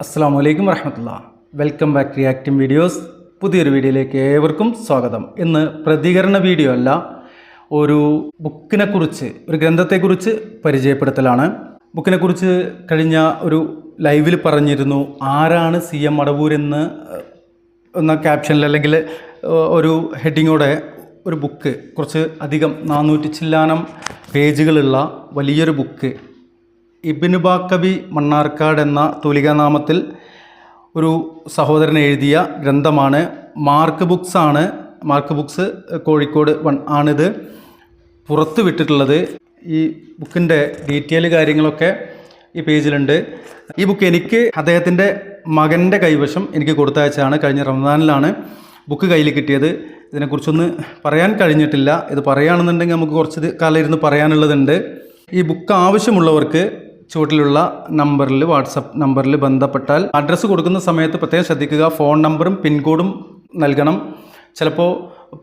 അസ്സാം വലൈക്കും വരഹമത്തുള്ള. Welcome back reacting videos. പുതിയൊരു വീഡിയോയിലേക്ക് ഏവർക്കും സ്വാഗതം. ഇന്ന് പ്രതികരണ വീഡിയോ അല്ല, ഒരു ബുക്കിനെക്കുറിച്ച്, ഒരു ഗ്രന്ഥത്തെക്കുറിച്ച് പരിചയപ്പെടുത്തലാണ്. ബുക്കിനെക്കുറിച്ച് കഴിഞ്ഞ ഒരു ലൈവിൽ പറഞ്ഞിരുന്നു, ആരാണ് CM മടവൂർ എന്ന ക്യാപ്ഷനിൽ അല്ലെങ്കിൽ ഒരു ഹെഡിങ്ങോടെ ഒരു ബുക്ക്, കുറച്ച് അധികം 400 ചില്ലാനം പേജുകളുള്ള വലിയൊരു ബുക്ക്, ഇബ്നു ബാക്കബി മണ്ണാർക്കാട് എന്ന തൂലികാനാമത്തിൽ ഒരു സഹോദരൻ എഴുതിയ ഗ്രന്ഥമാണ്. മാർക്ക് ബുക്സ് കോഴിക്കോട് ആണിത് പുറത്ത് വിട്ടിട്ടുള്ളത്. ഈ ബുക്കിൻ്റെ ഡീറ്റെയിൽ കാര്യങ്ങളൊക്കെ ഈ പേജിലുണ്ട്. ഈ ബുക്ക് എനിക്ക് അദ്ദേഹത്തിൻ്റെ മകൻ്റെ കൈവശം എനിക്ക് കൊടുത്തയച്ചാണ്. കഴിഞ്ഞ റമദാനിലാണ് ബുക്ക് കയ്യിൽ കിട്ടിയത്. ഇതിനെക്കുറിച്ചൊന്ന് പറയാൻ കഴിഞ്ഞിട്ടില്ല. ഇത് പറയുകയാണെന്നുണ്ടെങ്കിൽ നമുക്ക് കുറച്ച് കാലം ഇരുന്ന് പറയാനുള്ളതുണ്ട്. ഈ ബുക്ക് ആവശ്യമുള്ളവർക്ക് ചുവട്ടിലുള്ള നമ്പറിൽ, വാട്സപ്പ് നമ്പറിൽ ബന്ധപ്പെട്ടാൽ, അഡ്രസ്സ് കൊടുക്കുന്ന സമയത്ത് പ്രത്യേകം ശ്രദ്ധിക്കുക, ഫോൺ നമ്പറും പിൻകോഡും നൽകണം. ചിലപ്പോൾ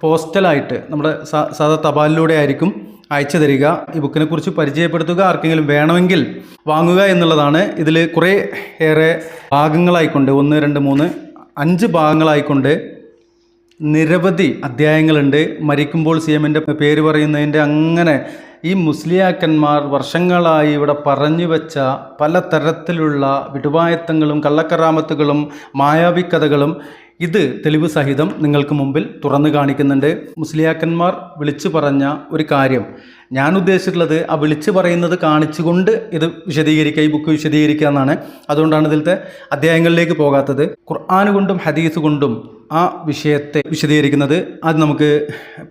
പോസ്റ്റലായിട്ട് നമ്മുടെ സാധാ തപാലിലൂടെ ആയിരിക്കും അയച്ചു തരിക. ഈ ബുക്കിനെ കുറിച്ച് പരിചയപ്പെടുത്തുക, ആർക്കെങ്കിലും വേണമെങ്കിൽ വാങ്ങുക എന്നുള്ളതാണ്. ഇതിൽ കുറേ ഏറെ ഭാഗങ്ങളായിക്കൊണ്ട് 1, 2, 3, 5 ഭാഗങ്ങളായിക്കൊണ്ട് നിരവധി അധ്യായങ്ങളുണ്ട്. മരിക്കുമ്പോൾ CMൻ്റെ പേര് പറയുന്നതിൻ്റെ അങ്ങനെ ഈ മുസ്ലിയാക്കന്മാർ വർഷങ്ങളായി ഇവിടെ പറഞ്ഞു വെച്ച പലതരത്തിലുള്ള വിടുവായത്തങ്ങളും കള്ളക്കറാമത്തുകളും മായാവിക്കഥകളും ഇത് തെളിവ് സഹിതം നിങ്ങൾക്ക് മുമ്പിൽ തുറന്നു കാണിക്കുന്നുണ്ട്. മുസ്ലിയാക്കന്മാർ വിളിച്ചു പറഞ്ഞ ഒരു കാര്യം, ഞാൻ ഉദ്ദേശിച്ചിട്ടുള്ളത് ആ വിളിച്ചു പറയുന്നത് കാണിച്ചുകൊണ്ട് ഇത് വിശദീകരിക്കുക, ഈ ബുക്ക് വിശദീകരിക്കുക എന്നാണ്. അതുകൊണ്ടാണ് ഇതിലത്തെ അധ്യായങ്ങളിലേക്ക് പോകാത്തത്. ഖുർആൻ കൊണ്ടും ഹദീസ് കൊണ്ടും ആ വിഷയത്തെ വിശദീകരിക്കുന്നത്. അത് നമുക്ക്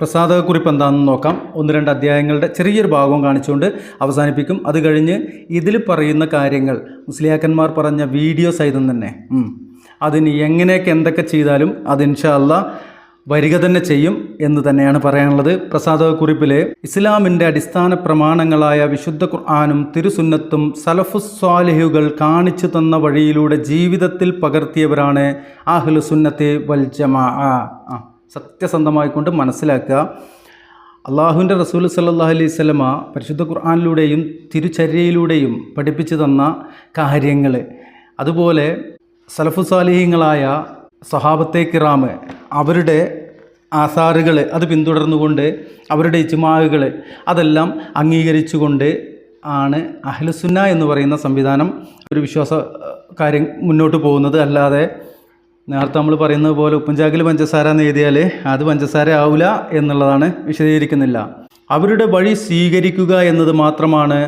പ്രസാദകുറിപ്പ് എന്താണെന്ന് നോക്കാം. 1-2 അധ്യായങ്ങളുടെ ചെറിയൊരു ഭാഗവും കാണിച്ചുകൊണ്ട് അവസാനിപ്പിക്കും. അത് കഴിഞ്ഞ് ഇതിൽ പറയുന്ന കാര്യങ്ങൾ മുസ്ലിയാക്കന്മാർ പറഞ്ഞ വീഡിയോ സഹിതം തന്നെ അതിന് എങ്ങനെയൊക്കെ എന്തൊക്കെ ചെയ്താലും അത് ഇൻഷാ അല്ലാഹ് വരിക തന്നെ ചെയ്യും എന്ന് തന്നെയാണ് പറയാനുള്ളത്. പ്രസാദകുറിപ്പിൽ ഇസ്ലാമിൻ്റെ അടിസ്ഥാന പ്രമാണങ്ങളായ വിശുദ്ധ ഖുർആനും തിരുസുന്നത്തും സലഫുസ്വാലിഹുകൾ കാണിച്ചു തന്ന വഴിയിലൂടെ ജീവിതത്തിൽ പകർത്തിയവരാണ് അഹ്ലു സുന്നത്തി വൽ ജമാഅ. സത്യസന്ധമായിക്കൊണ്ട് മനസ്സിലാക്കുക. അള്ളാഹുവിൻ്റെ റസൂൽ സല്ലല്ലാഹു അലൈഹി വസല്ലമ പരിശുദ്ധ ഖുർആനിലൂടെയും തിരുചര്യയിലൂടെയും പഠിപ്പിച്ചു തന്ന കാര്യങ്ങൾ, അതുപോലെ സലഫുസ്വാലിഹീങ്ങളായ സഹാബത്തെ കിറാമ് അവരുടെ ആസാറുകൾ അത് പിന്തുടർന്നുകൊണ്ട് അവരുടെ ഇജ്മാഉകൾ അതെല്ലാം അംഗീകരിച്ചുകൊണ്ട് ആണ് അഹ്ലുസുന്ന എന്ന് പറയുന്ന സംവിധാനം, ഒരു വിശ്വാസ കാര്യം മുന്നോട്ട് പോകുന്നത്. അല്ലാതെ നേരത്തെ നമ്മൾ പറയുന്നത് പോലെ ഉപ്പുംചാക്കിൽ പഞ്ചസാര എന്ന് എഴുതിയാൽ അത് പഞ്ചസാര ആവില്ല എന്നുള്ളതാണ്, വിശദീകരിക്കുന്നില്ല. അവരുടെ വഴി സ്വീകരിക്കുക എന്നത് മാത്രമാണ്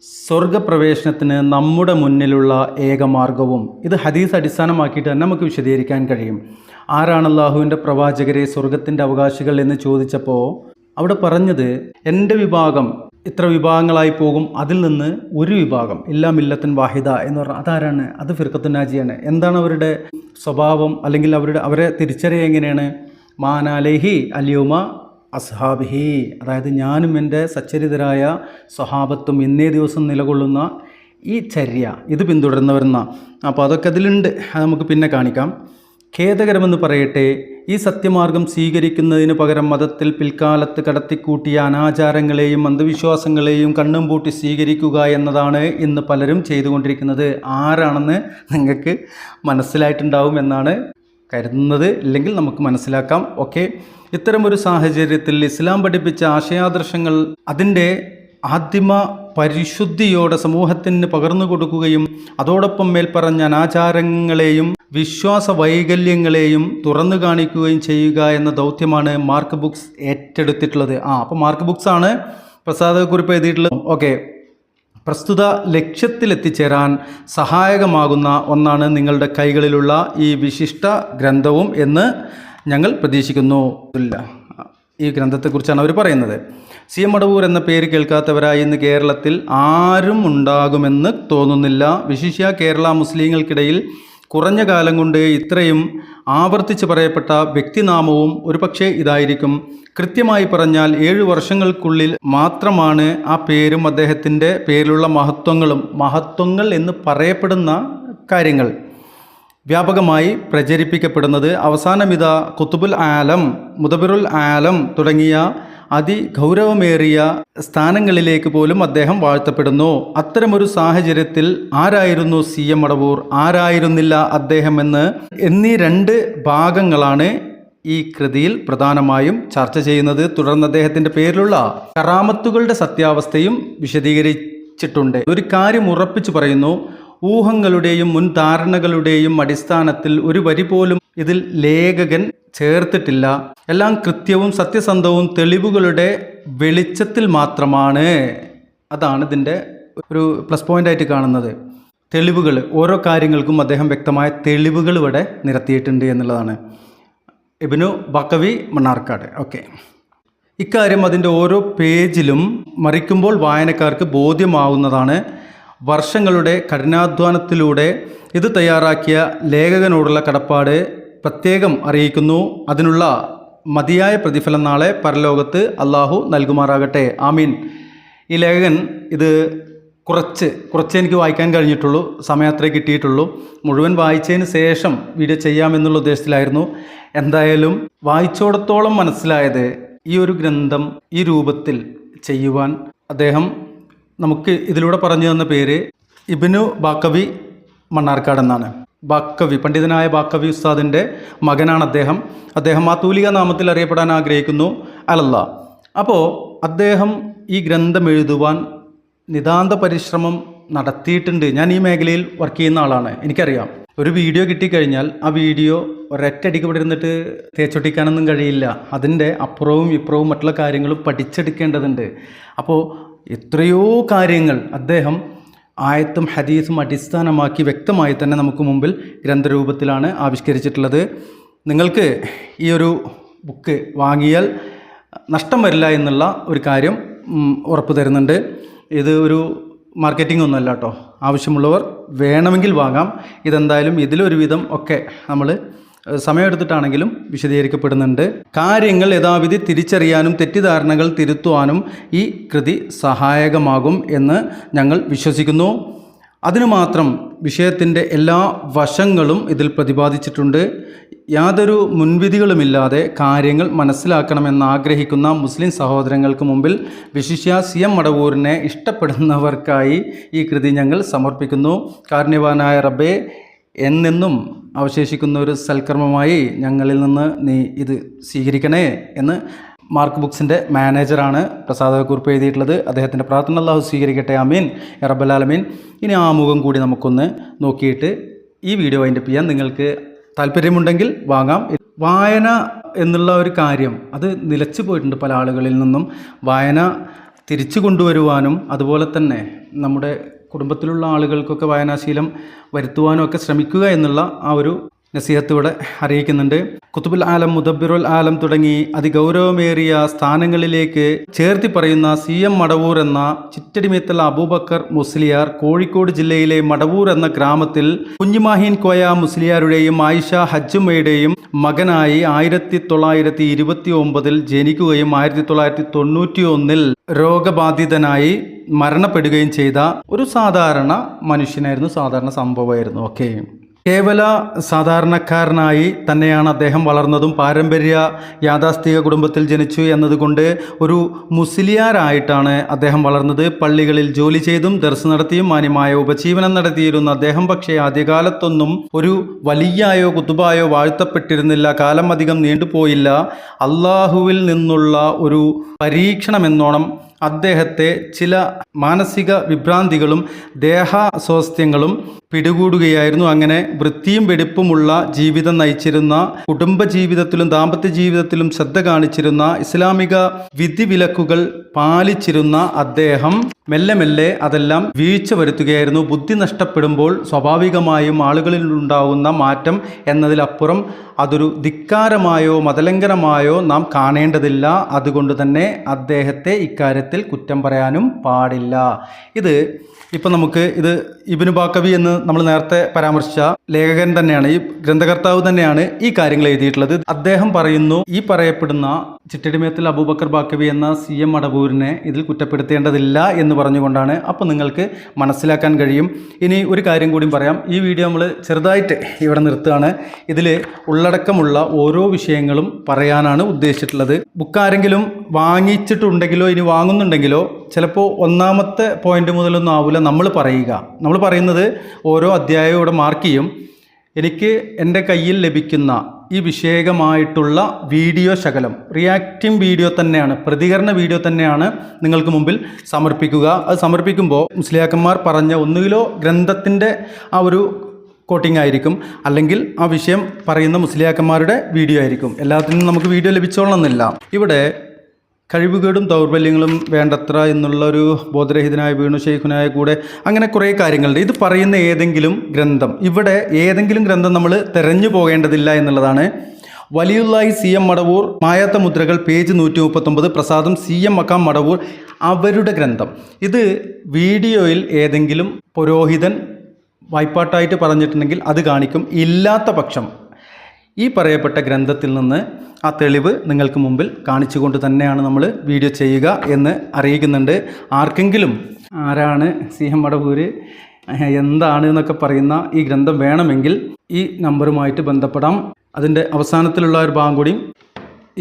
സ്വർഗപ്രവേശനത്തിന് നമ്മുടെ മുന്നിലുള്ള ഏകമാർഗവും. ഇത് ഹദീസ് അടിസ്ഥാനമാക്കിയിട്ട് തന്നെ നമുക്ക് വിശദീകരിക്കാൻ കഴിയും. ആരാണ് അല്ലാഹുവിൻ്റെ പ്രവാചകരെ സ്വർഗത്തിൻ്റെ അവകാശികൾ എന്ന് ചോദിച്ചപ്പോൾ അവിടെ പറഞ്ഞത്, എൻ്റെ വിഭാഗം ഇത്ര വിഭാഗങ്ങളായി പോകും, അതിൽ നിന്ന് ഒരു വിഭാഗം ഇല്ലാ മില്ലത്തുൻ വാഹിദ എന്ന് പറഞ്ഞാൽ അതാരാണ്? അത് ഫിർഖത്തുൻ നാജിയാണ്. എന്താണ് അവരുടെ സ്വഭാവം, അല്ലെങ്കിൽ അവരെ തിരിച്ചറിയുക എങ്ങനെയാണ്? മാനാലേഹി അല്യൗമ അസ്ഹാബിഹി, അതായത് ഞാനും എൻ്റെ സച്ചരിതരായ സ്വഹാബത്തും ഇന്നേ ദിവസം നിലകൊള്ളുന്ന ഈ ചര്യ ഇത് പിന്തുടരുന്നവരെന്ന. അപ്പോൾ അതൊക്കെ അതിലുണ്ട്, അത് നമുക്ക് പിന്നെ കാണിക്കാം. ഖേദകരമെന്ന് പറയട്ടെ, ഈ സത്യമാർഗം സ്വീകരിക്കുന്നതിന് പകരം മതത്തിൽ പിൽക്കാലത്ത് കടത്തിക്കൂട്ടിയ അനാചാരങ്ങളെയും അന്ധവിശ്വാസങ്ങളെയും കണ്ണും പൂട്ടി സ്വീകരിക്കുക എന്നതാണ് ഇന്ന് പലരും ചെയ്തുകൊണ്ടിരിക്കുന്നത്. ആരാണെന്ന് നിങ്ങൾക്ക് മനസ്സിലായിട്ടുണ്ടാവും എന്നാണ് കരുതുന്നത്. ഇല്ലെങ്കിൽ നമുക്ക് മനസ്സിലാക്കാം. ഓക്കെ, ഇത്തരമൊരു സാഹചര്യത്തിൽ ഇസ്ലാം പഠിപ്പിച്ച ആശയാദർശങ്ങൾ അതിൻ്റെ ആദിമ പരിശുദ്ധിയോടെ സമൂഹത്തിന് പകർന്നു കൊടുക്കുകയും അതോടൊപ്പം മേൽപ്പറഞ്ഞ അനാചാരങ്ങളെയും വിശ്വാസ വൈകല്യങ്ങളെയും തുറന്നു കാണിക്കുകയും ചെയ്യുക എന്ന ദൗത്യമാണ് മാർക്ക് ബുക്സ് ഏറ്റെടുത്തിട്ടുള്ളത്. അപ്പോൾ മാർക്ക് ബുക്സ് ആണ് പ്രസാദകുറിപ്പ് എഴുതിയിട്ടുള്ളത്. ഓക്കെ, പ്രസ്തുത ലക്ഷ്യത്തിലെത്തിച്ചേരാൻ സഹായകമാകുന്ന ഒന്നാണ് നിങ്ങളുടെ കൈകളിലുള്ള ഈ വിശിഷ്ട ഗ്രന്ഥവും എന്ന് ഞങ്ങൾ പ്രതീക്ഷിക്കുന്നു. ഈ ഗ്രന്ഥത്തെക്കുറിച്ചാണ് അവർ പറയുന്നത്. CM മടവൂർ എന്ന പേര് കേൾക്കാത്തവരായി ഇന്ന് കേരളത്തിൽ ആരും ഉണ്ടാകുമെന്ന് തോന്നുന്നില്ല. വിശിഷ്യ കേരള മുസ്ലിങ്ങൾക്കിടയിൽ കുറഞ്ഞ കാലം കൊണ്ട് ഇത്രയും ആവർത്തിച്ച് പറയപ്പെട്ട വ്യക്തിനാമവും ഒരുപക്ഷെ ഇതായിരിക്കും. കൃത്യമായി പറഞ്ഞാൽ 7 വർഷങ്ങൾക്കുള്ളിൽ മാത്രമാണ് ആ പേരും അദ്ദേഹത്തിൻ്റെ പേരിലുള്ള മഹത്വങ്ങൾ എന്ന് പറയപ്പെടുന്ന കാര്യങ്ങൾ വ്യാപകമായി പ്രചരിപ്പിക്കപ്പെടുന്നത്. അവസാനമിത കുത്തുബുൽ ആലം, മുദബിറുൽ ആലം തുടങ്ങിയ അതിഗൗരവമേറിയ സ്ഥാനങ്ങളിലേക്ക് പോലും അദ്ദേഹം വാഴ്ത്തപ്പെടുന്നു. അത്തരമൊരു സാഹചര്യത്തിൽ ആരായിരുന്നു CM മടവൂർ, ആരായിരുന്നില്ല അദ്ദേഹം എന്നീ രണ്ട് ഭാഗങ്ങളാണ് ഈ കൃതിയിൽ പ്രധാനമായും ചർച്ച ചെയ്യുന്നത്. തുടർന്ന് അദ്ദേഹത്തിൻ്റെ പേരിലുള്ള കറാമത്തുകളുടെ സത്യാവസ്ഥയും വിശദീകരിച്ചിട്ടുണ്ട്. ഒരു കാര്യം ഉറപ്പിച്ചു പറയുന്നു, ഊഹങ്ങളുടെയും മുൻധാരണകളുടെയും അടിസ്ഥാനത്തിൽ ഒരു വരി പോലും ഇതിൽ ലേഖകൻ ചേർത്തിട്ടില്ല. എല്ലാം കൃത്യവും സത്യസന്ധവും തെളിവുകളുടെ വെളിച്ചത്തിൽ മാത്രമാണ്. അതാണ് ഇതിൻ്റെ ഒരു പ്ലസ് പോയിൻ്റായിട്ട് കാണുന്നത്. തെളിവുകൾ, ഓരോ കാര്യങ്ങൾക്കും അദ്ദേഹം വ്യക്തമായ തെളിവുകൾ ഇവിടെ നിരത്തിയിട്ടുണ്ട് എന്നുള്ളതാണ്. ഇബ്നു ബഖവി മണ്ണാർക്കാട്. ഓക്കെ, ഇക്കാര്യം അതിൻ്റെ ഓരോ പേജിലും മറിക്കുമ്പോൾ വായനക്കാർക്ക് ബോധ്യമാവുന്നതാണ്. വർഷങ്ങളുടെ കഠിനാധ്വാനത്തിലൂടെ ഇത് തയ്യാറാക്കിയ ലേഖകനോടുള്ള കടപ്പാട് പ്രത്യേകം അറിയിക്കുന്നു. അതിനുള്ള മതിയായ പ്രതിഫലം നാളെ പരലോകത്ത് അള്ളാഹു നൽകുമാറാകട്ടെ, ആമീൻ. ഈ ലേഖകൻ ഇത് കുറച്ച് എനിക്ക് വായിക്കാൻ കഴിഞ്ഞിട്ടുള്ളൂ, സമയം അത്രേ കിട്ടിയിട്ടുള്ളൂ. മുഴുവൻ വായിച്ചതിന് ശേഷം വീഡിയോ ചെയ്യാമെന്നുള്ള ഉദ്ദേശത്തിലായിരുന്നു. എന്തായാലും വായിച്ചോടത്തോളം മനസ്സിലായത്, ഈ ഒരു ഗ്രന്ഥം ഈ രൂപത്തിൽ ചെയ്യുവാൻ അദ്ദേഹം നമുക്ക് ഇതിലൂടെ പറഞ്ഞു തന്ന പേര് ഇബ്നു ബഖവി മണ്ണാർക്കാട് എന്നാണ്. ബഖവി, പണ്ഡിതനായ ബഖവി ഉസ്താദിൻ്റെ മകനാണ് അദ്ദേഹം ആ തൂലിക നാമത്തിൽ അറിയപ്പെടാൻ ആഗ്രഹിക്കുന്നു അലല്ല. അപ്പോൾ അദ്ദേഹം ഈ ഗ്രന്ഥം എഴുതുവാൻ നിതാന്ത പരിശ്രമം നടത്തിയിട്ടുണ്ട്. ഞാൻ ഈ മേഖലയിൽ വർക്ക് ചെയ്യുന്ന ആളാണ്, എനിക്കറിയാം. ഒരു വീഡിയോ കിട്ടിക്കഴിഞ്ഞാൽ ആ വീഡിയോ ഒരൊറ്റടിക്ക് ഇവിടെ ഇരുന്നിട്ട് തേച്ചൊട്ടിക്കാനൊന്നും കഴിയില്ല. അതിൻ്റെ അപ്പുറവും ഇപ്പുറവും മറ്റുള്ള കാര്യങ്ങളും പഠിച്ചെടുക്കേണ്ടതുണ്ട്. അപ്പോൾ എത്രയോ കാര്യങ്ങൾ അദ്ദേഹം ആയത്തും ഹദീസും അടിസ്ഥാനമാക്കി വ്യക്തമായി തന്നെ നമുക്ക് മുമ്പിൽ ഗ്രന്ഥരൂപത്തിലാണ് ആവിഷ്കരിച്ചിട്ടുള്ളത്. നിങ്ങൾക്ക് ഈ ഒരു ബുക്ക് വാങ്ങിയാൽ നഷ്ടം വരില്ല എന്നുള്ള ഒരു കാര്യം ഉറപ്പ് തരുന്നുണ്ട്. ഇത് ഒരു മാർക്കറ്റിംഗ് ഒന്നുമല്ല കേട്ടോ. ആവശ്യമുള്ളവർ വേണമെങ്കിൽ വാങ്ങാം. ഇതെന്തായാലും ഇതിലൊരുവിധം ഒക്കെ നമ്മൾ സമയമെടുത്തിട്ടാണെങ്കിലും വിശദീകരിക്കപ്പെടുന്നുണ്ട്. കാര്യങ്ങൾ യഥാവിധി തിരിച്ചറിയാനും തെറ്റിദ്ധാരണകൾ തിരുത്തുവാനും ഈ കൃതി സഹായകമാകും എന്ന് ഞങ്ങൾ വിശ്വസിക്കുന്നു. അതിനു മാത്രം വിഷയത്തിൻ്റെ എല്ലാ വശങ്ങളും ഇതിൽ പ്രതിപാദിച്ചിട്ടുണ്ട്. യാതൊരു മുൻവിധികളുമില്ലാതെ കാര്യങ്ങൾ മനസ്സിലാക്കണമെന്ന് ആഗ്രഹിക്കുന്ന മുസ്ലിം സഹോദരങ്ങൾക്ക് മുമ്പിൽ വിശിഷ്യ CM മടവൂരിനെ ഇഷ്ടപ്പെടുന്നവർക്കായി ഈ കൃതി ഞങ്ങൾ സമർപ്പിക്കുന്നു. കാരുണ്യവാനായ റബ്ബേ, എന്നെന്നും അവശേഷിക്കുന്ന ഒരു സൽക്കർമ്മമായി ഞങ്ങളിൽ നിന്ന് നീ ഇത് സ്വീകരിക്കണേ എന്ന് മാർക്ക് ബുക്സിൻ്റെ മാനേജറാണ് പ്രസാദകുറിപ്പ് എഴുതിയിട്ടുള്ളത്. അദ്ദേഹത്തിൻ്റെ പ്രാർത്ഥന അല്ലാഹു സ്വീകരിക്കട്ടെ, ആമീൻ യാ റബ്ബൽ ആലമീൻ. ഇനി ആ മുഖം കൂടി നമുക്കൊന്ന് നോക്കിയിട്ട് ഈ വീഡിയോ വൈൻഡപ്പ് ചെയ്യാൻ നിങ്ങൾക്ക് താല്പര്യമുണ്ടെങ്കിൽ വാങ്ങാം. വായന എന്നുള്ള ഒരു കാര്യം അത് നിലച്ചു പോയിട്ടുണ്ട് പല ആളുകളിൽ നിന്നും. വായന തിരിച്ചു കൊണ്ടുവരുവാനും അതുപോലെ തന്നെ നമ്മുടെ കുടുംബത്തിലുള്ള ആളുകൾക്കൊക്കെ വായനാശീലം വരുത്തുവാനും ഒക്കെ ശ്രമിക്കുക എന്നുള്ള ആ ഒരു നസീഹത്ത് ഇവിടെ അറിയിക്കുന്നുണ്ട്. കുത്തുബുൽ ആലം, മുദബ്ബിറുൽ ആലം തുടങ്ങി അതിഗൗരവമേറിയ സ്ഥാനങ്ങളിലേക്ക് ചേർത്തി പറയുന്ന CM മടവൂർ എന്ന ചിറ്റടിമേത്തൽ അബൂബക്കർ മുസ്ലിയാർ കോഴിക്കോട് ജില്ലയിലെ മടവൂർ എന്ന ഗ്രാമത്തിൽ കുഞ്ഞിമാഹീൻ കോയ മുസ്ലിയാരുടെയും ആയിഷ ഹജ്ജുമ്മയുടെയും മകനായി 1929 ജനിക്കുകയും 1991 രോഗബാധിതനായി മരണപ്പെടുകയും ചെയ്ത ഒരു സാധാരണ മനുഷ്യനായിരുന്നു, സാധാരണ സംഭവമായിരുന്നു. ഓക്കെ, കേവല സാധാരണക്കാരനായി തന്നെയാണ് അദ്ദേഹം വളർന്നതും. പാരമ്പര്യ യാഥാസ്ഥിക കുടുംബത്തിൽ ജനിച്ചു എന്നതുകൊണ്ട് ഒരു മുസ്ലിയാരായിട്ടാണ് അദ്ദേഹം വളർന്നത്. പള്ളികളിൽ ജോലി ചെയ്തും ദർസ് നടത്തിയും മാന്യമായ ഉപജീവനം നടത്തിയിരുന്ന അദ്ദേഹം പക്ഷേ ആദ്യകാലത്തൊന്നും ഒരു വലിയായോ കുത്തുബായോ വാഴ്ത്തപ്പെട്ടിരുന്നില്ല. കാലം അധികം നീണ്ടുപോയില്ല. അള്ളാഹുവിൽ നിന്നുള്ള ഒരു പരീക്ഷണമെന്നോണം അദ്ദേഹത്തെ ചില മാനസിക വിഭ്രാന്തികളും ദേഹാസ്വാസ്ഥ്യങ്ങളും പിടികൂടുകയായിരുന്നു. അങ്ങനെ വൃത്തിയും വെടിപ്പുമുള്ള ജീവിതം നയിച്ചിരുന്ന, കുടുംബജീവിതത്തിലും ദാമ്പത്യ ജീവിതത്തിലും ശ്രദ്ധ കാണിച്ചിരുന്ന, ഇസ്ലാമിക വിധിവിലക്കുകൾ പാലിച്ചിരുന്ന അദ്ദേഹം മെല്ലെ മെല്ലെ അതെല്ലാം വീഴ്ച വരുത്തുകയായിരുന്നു. ബുദ്ധി നഷ്ടപ്പെടുമ്പോൾ സ്വാഭാവികമായും ആളുകളിൽ ഉണ്ടാകുന്ന മാറ്റം എന്നതിലപ്പുറം അതൊരു ധിക്കാരമായോ മതലംഘനമായോ നാം കാണേണ്ടതില്ല. അതുകൊണ്ട് തന്നെ അദ്ദേഹത്തെ ഇക്കാര്യത്തിൽ കുറ്റം പറയാനും പാടില്ല. ഇപ്പം നമുക്ക് ഇത് ഇബ്നു ബഖവി എന്ന് നമ്മൾ നേരത്തെ പരാമർശിച്ച ലേഖകൻ തന്നെയാണ്, ഈ ഗ്രന്ഥകർത്താവ് തന്നെയാണ് ഈ കാര്യങ്ങൾ എഴുതിയിട്ടുള്ളത്. അദ്ദേഹം പറയുന്നു, ഈ പറയപ്പെടുന്ന ചിറ്റടിമേത്തിൽ അബൂബക്കർ ബഖവി എന്ന CM മടവൂരിനെ ഇതിൽ കുറ്റപ്പെടുത്തേണ്ടതില്ല എന്ന് പറഞ്ഞുകൊണ്ടാണ്. അപ്പോൾ നിങ്ങൾക്ക് മനസ്സിലാക്കാൻ കഴിയും. ഇനി ഒരു കാര്യം കൂടി പറയാം. ഈ വീഡിയോ നമ്മൾ ചെറുതായിട്ട് ഇവിടെ നിർത്തുകയാണ്. ഇതിൽ ഉള്ളടക്കമുള്ള ഓരോ വിഷയങ്ങളും പറയാനാണ് ഉദ്ദേശിച്ചിട്ടുള്ളത്. ബുക്ക് ആരെങ്കിലും വാങ്ങിച്ചിട്ടുണ്ടെങ്കിലോ ഇനി വാങ്ങുന്നുണ്ടെങ്കിലോ ചിലപ്പോൾ ഒന്നാമത്തെ പോയിന്റ് മുതലൊന്നും ആവില്ല നമ്മൾ പറയുന്നത് ഓരോ അധ്യായവും ഇവിടെ മാർക്ക് ചെയ്യും. എനിക്ക് എൻ്റെ കയ്യിൽ ലഭിക്കുന്ന ഈ വിഷയകമായിട്ടുള്ള വീഡിയോ ശകലം റിയാക്റ്റിംഗ് വീഡിയോ തന്നെയാണ്, പ്രതികരണ വീഡിയോ തന്നെയാണ് നിങ്ങൾക്ക് മുമ്പിൽ സമർപ്പിക്കുക. അത് സമർപ്പിക്കുമ്പോൾ മുസ്ലിയാക്കന്മാർ പറഞ്ഞ ഒന്നുകിലോ ഗ്രന്ഥത്തിൻ്റെ ആ ഒരു കോട്ടിംഗ് ആയിരിക്കും, അല്ലെങ്കിൽ ആ വിഷയം പറയുന്ന മുസ്ലിയാക്കന്മാരുടെ വീഡിയോ ആയിരിക്കും. എല്ലാത്തിനും നമുക്ക് വീഡിയോ ലഭിച്ചോളണമെന്നില്ല. ഇവിടെ കഴിവുകേടും ദൗർബല്യങ്ങളും വേണ്ടത്ര എന്നുള്ളൊരു ബോധരഹിതനായ വീണു ഷെയ്ഖുനായ കൂടെ അങ്ങനെ കുറേ കാര്യങ്ങളുണ്ട്. ഇത് പറയുന്ന ഏതെങ്കിലും ഗ്രന്ഥം, ഇവിടെ ഏതെങ്കിലും ഗ്രന്ഥം നമ്മൾ തിരഞ്ഞു പോകേണ്ടതില്ല എന്നുള്ളതാണ്. വലിയുല്ലാഹി CM മടവൂർ മായാത്ത മുദ്രകൾ പേജ് 139, പ്രസാദം CM മക്കാം മടവൂർ അവരുടെ ഗ്രന്ഥം. ഇത് വീഡിയോയിൽ ഏതെങ്കിലും പുരോഹിതൻ വായ്പാട്ടായിട്ട് പറഞ്ഞിട്ടുണ്ടെങ്കിൽ അത് കാണിക്കും. ഇല്ലാത്ത പക്ഷം ഈ പറയപ്പെട്ട ഗ്രന്ഥത്തിൽ നിന്ന് ആ തെളിവ് നിങ്ങൾക്ക് മുമ്പിൽ കാണിച്ചുകൊണ്ട് തന്നെയാണ് നമ്മൾ വീഡിയോ ചെയ്യുക എന്ന് അറിയിക്കുന്നുണ്ട്. ആർക്കെങ്കിലും ആരാണ് CM മടവൂര് എന്താണ് എന്നൊക്കെ പറയുന്ന ഈ ഗ്രന്ഥം വേണമെങ്കിൽ ഈ നമ്പറുമായിട്ട് ബന്ധപ്പെടാം. അതിൻ്റെ അവസാനത്തിലുള്ള ഒരു ഭാഗം കൂടി,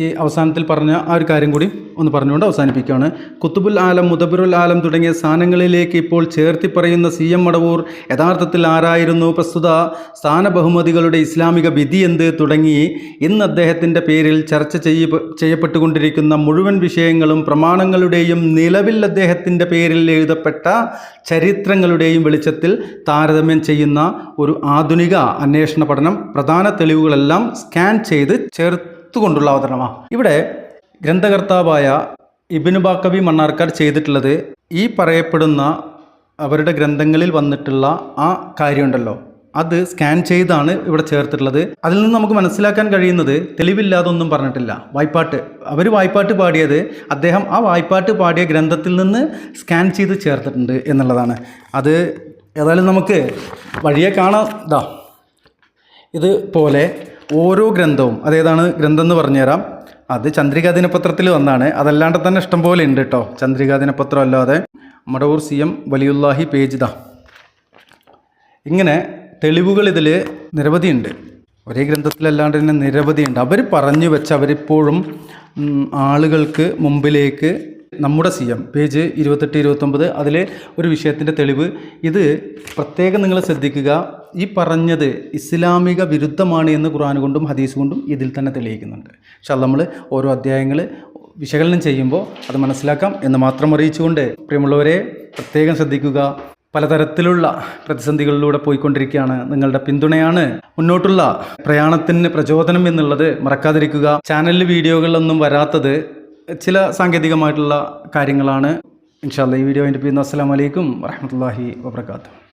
ഈ അവസാനത്തിൽ പറഞ്ഞ ആ ഒരു കാര്യം കൂടി ഒന്ന് പറഞ്ഞുകൊണ്ട് അവസാനിപ്പിക്കുകയാണ്. കുത്തുബുൽ ആലം, മുദബിറുൽ ആലം തുടങ്ങിയ സ്ഥാനങ്ങളിലേക്ക് ഇപ്പോൾ ചേർത്തി പറയുന്ന CM മടവൂർ യഥാർത്ഥത്തിൽ ആരായിരുന്നു, പ്രസ്തുത സ്ഥാന ബഹുമതികളുടെ ഇസ്ലാമിക വിധി എന്ത് തുടങ്ങി ഇന്ന് അദ്ദേഹത്തിൻ്റെ പേരിൽ ചർച്ച ചെയ്യപ്പെട്ടുകൊണ്ടിരിക്കുന്ന മുഴുവൻ വിഷയങ്ങളും പ്രമാണങ്ങളുടെയും നിലവിൽ അദ്ദേഹത്തിൻ്റെ പേരിൽ എഴുതപ്പെട്ട ചരിത്രങ്ങളുടെയും വെളിച്ചത്തിൽ താരതമ്യം ചെയ്യുന്ന ഒരു ആധുനിക അന്വേഷണ പഠനം. പ്രധാന തെളിവുകളെല്ലാം സ്കാൻ ചെയ്ത് കൊണ്ടുള്ള അവതരണമാണ്. ഇവിടെ ഗ്രന്ഥകർത്താവായ ഇബ്നു ബാക്കവി മണ്ണാർക്കാട് ചെയ്തിട്ടുള്ളത് ഈ പറയപ്പെടുന്ന അവരുടെ ഗ്രന്ഥങ്ങളിൽ വന്നിട്ടുള്ള ആ കാര്യമുണ്ടല്ലോ, അത് സ്കാൻ ചെയ്താണ് ഇവിടെ ചേർത്തിട്ടുള്ളത്. അതിൽ നിന്ന് നമുക്ക് മനസ്സിലാക്കാൻ കഴിയുന്നത് തെളിവില്ലാതെ ഒന്നും പറഞ്ഞിട്ടില്ല. അവർ വായ്പാട്ട് പാടിയത് അദ്ദേഹം ആ വായ്പാട്ട് പാടിയ ഗ്രന്ഥത്തിൽ നിന്ന് സ്കാൻ ചെയ്ത് ചേർത്തിട്ടുണ്ട് എന്നുള്ളതാണ്. അത് ഏതായാലും നമുക്ക് വഴിയെ കാണാം. ഇതുപോലെ ഓരോ ഗ്രന്ഥവും, അതേതാണ് ഗ്രന്ഥം എന്ന് പറഞ്ഞുതരാം. അത് ചന്ദ്രികാ ദിനപത്രത്തിൽ വന്നാണ്, അതല്ലാണ്ട് തന്നെ ഇഷ്ടംപോലെ ഉണ്ട് കേട്ടോ. ചന്ദ്രികാ ദിനപത്രം അല്ലാതെ മടവൂർ CM വലിയുല്ലാഹി പേജ് ഇങ്ങനെ തെളിവുകൾ ഇതിൽ നിരവധിയുണ്ട്. ഒരേ ഗ്രന്ഥത്തിലല്ലാണ്ട് തന്നെ നിരവധിയുണ്ട്. അവർ പറഞ്ഞു വെച്ച് അവരിപ്പോഴും ആളുകൾക്ക് മുമ്പിലേക്ക് നമ്മുടെ CM പേജ് 28-29 അതിൽ ഒരു വിഷയത്തിൻ്റെ തെളിവ്. ഇത് പ്രത്യേകം നിങ്ങൾ ശ്രദ്ധിക്കുക. ഈ പറഞ്ഞത് ഇസ്ലാമിക വിരുദ്ധമാണ് എന്ന് ഖുർആൻ കൊണ്ടും ഹദീസ് കൊണ്ടും ഇതിൽ തന്നെ തെളിയിക്കുന്നുണ്ട്. പക്ഷേ നമ്മൾ ഓരോ അധ്യായങ്ങൾ വിശകലനം ചെയ്യുമ്പോൾ അത് മനസ്സിലാക്കാം എന്ന് മാത്രം അറിയിച്ചുകൊണ്ട്, പ്രിയമുള്ളവരെ പ്രത്യേകം ശ്രദ്ധിക്കുക. പലതരത്തിലുള്ള പ്രതിസന്ധികളിലൂടെ പോയിക്കൊണ്ടിരിക്കുകയാണ്. നിങ്ങളുടെ പിന്തുണയാണ് മുന്നോട്ടുള്ള പ്രയാണത്തിന് പ്രചോദനം എന്നുള്ളത് മറക്കാതിരിക്കുക. ചാനലിൽ വീഡിയോകളൊന്നും വരാത്തത് ചില സാങ്കേതികമായിട്ടുള്ള കാര്യങ്ങളാണ്. ഇൻഷാ അല്ലാഹ് ഈ വീഡിയോ എൻ്റെ പേര്. അസ്സലാമു അലൈക്കും വറഹ്മത്തുള്ളാഹി വബറകാതുഹു.